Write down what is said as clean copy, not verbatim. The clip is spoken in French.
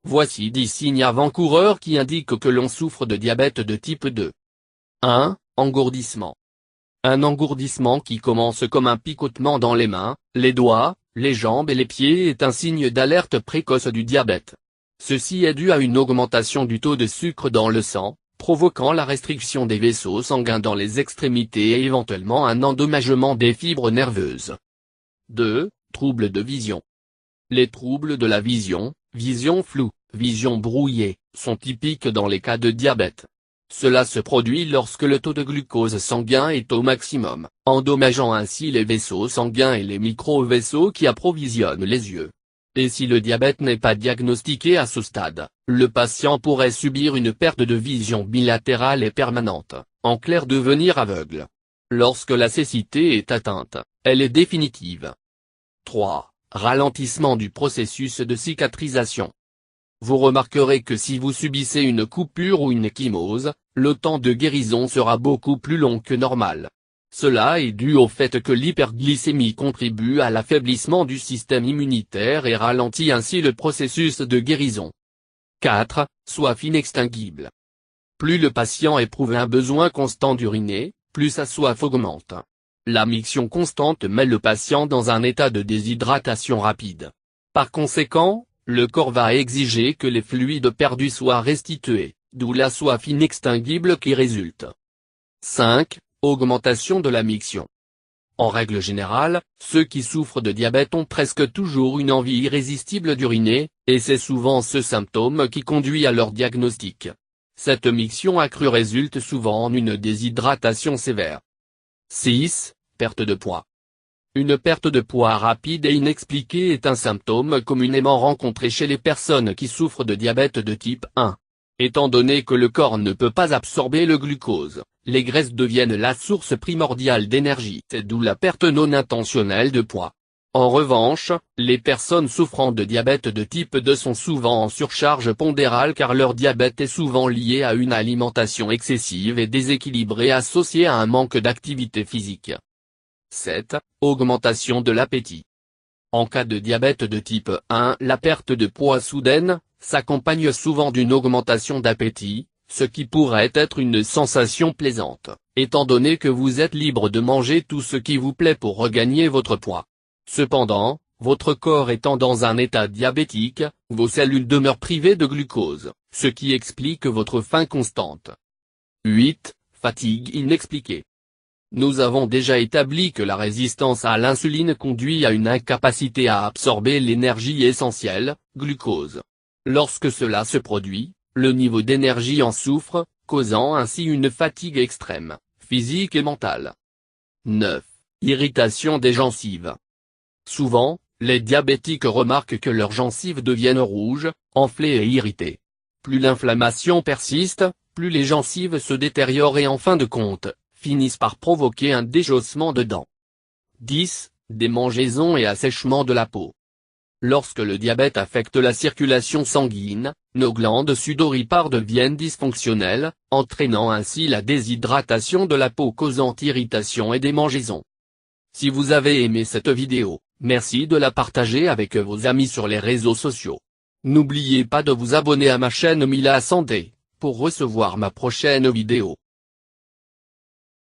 Voici 10 signes avant-coureurs qui indiquent que l'on souffre de diabète de type 2. 1. Engourdissement. Un engourdissement qui commence comme un picotement dans les mains, les doigts, les jambes et les pieds est un signe d'alerte précoce du diabète. Ceci est dû à une augmentation du taux de sucre dans le sang, provoquant la restriction des vaisseaux sanguins dans les extrémités et éventuellement un endommagement des fibres nerveuses. 2. Troubles de vision. Les troubles de la vision, vision floue, vision brouillée, sont typiques dans les cas de diabète. Cela se produit lorsque le taux de glucose sanguin est au maximum, endommageant ainsi les vaisseaux sanguins et les micro-vaisseaux qui approvisionnent les yeux. Et si le diabète n'est pas diagnostiqué à ce stade, le patient pourrait subir une perte de vision bilatérale et permanente, en clair devenir aveugle. Lorsque la cécité est atteinte, elle est définitive. 3. Ralentissement du processus de cicatrisation. Vous remarquerez que si vous subissez une coupure ou une ecchymose, le temps de guérison sera beaucoup plus long que normal. Cela est dû au fait que l'hyperglycémie contribue à l'affaiblissement du système immunitaire et ralentit ainsi le processus de guérison. 4. Soif inextinguible. Plus le patient éprouve un besoin constant d'uriner, plus sa soif augmente. La miction constante met le patient dans un état de déshydratation rapide. Par conséquent, le corps va exiger que les fluides perdus soient restitués, d'où la soif inextinguible qui résulte. 5. Augmentation de la miction. En règle générale, ceux qui souffrent de diabète ont presque toujours une envie irrésistible d'uriner, et c'est souvent ce symptôme qui conduit à leur diagnostic. Cette miction accrue résulte souvent en une déshydratation sévère. 6. Perte de poids. Une perte de poids rapide et inexpliquée est un symptôme communément rencontré chez les personnes qui souffrent de diabète de type 1. Étant donné que le corps ne peut pas absorber le glucose, les graisses deviennent la source primordiale d'énergie, d'où la perte non intentionnelle de poids. En revanche, les personnes souffrant de diabète de type 2 sont souvent en surcharge pondérale car leur diabète est souvent lié à une alimentation excessive et déséquilibrée associée à un manque d'activité physique. 7. Augmentation de l'appétit. En cas de diabète de type 1, la perte de poids soudaine s'accompagne souvent d'une augmentation d'appétit, ce qui pourrait être une sensation plaisante, étant donné que vous êtes libre de manger tout ce qui vous plaît pour regagner votre poids. Cependant, votre corps étant dans un état diabétique, vos cellules demeurent privées de glucose, ce qui explique votre faim constante. 8. Fatigue inexpliquée. Nous avons déjà établi que la résistance à l'insuline conduit à une incapacité à absorber l'énergie essentielle, glucose. Lorsque cela se produit, le niveau d'énergie en souffre, causant ainsi une fatigue extrême, physique et mentale. 9. Irritation des gencives. Souvent, les diabétiques remarquent que leurs gencives deviennent rouges, enflées et irritées. Plus l'inflammation persiste, plus les gencives se détériorent et en fin de compte, finissent par provoquer un déchaussement de dents. 10. Démangeaisons et assèchement de la peau. Lorsque le diabète affecte la circulation sanguine, nos glandes sudoripares deviennent dysfonctionnelles, entraînant ainsi la déshydratation de la peau causant irritation et démangeaisons. Si vous avez aimé cette vidéo, merci de la partager avec vos amis sur les réseaux sociaux. N'oubliez pas de vous abonner à ma chaîne Mila Santé, pour recevoir ma prochaine vidéo.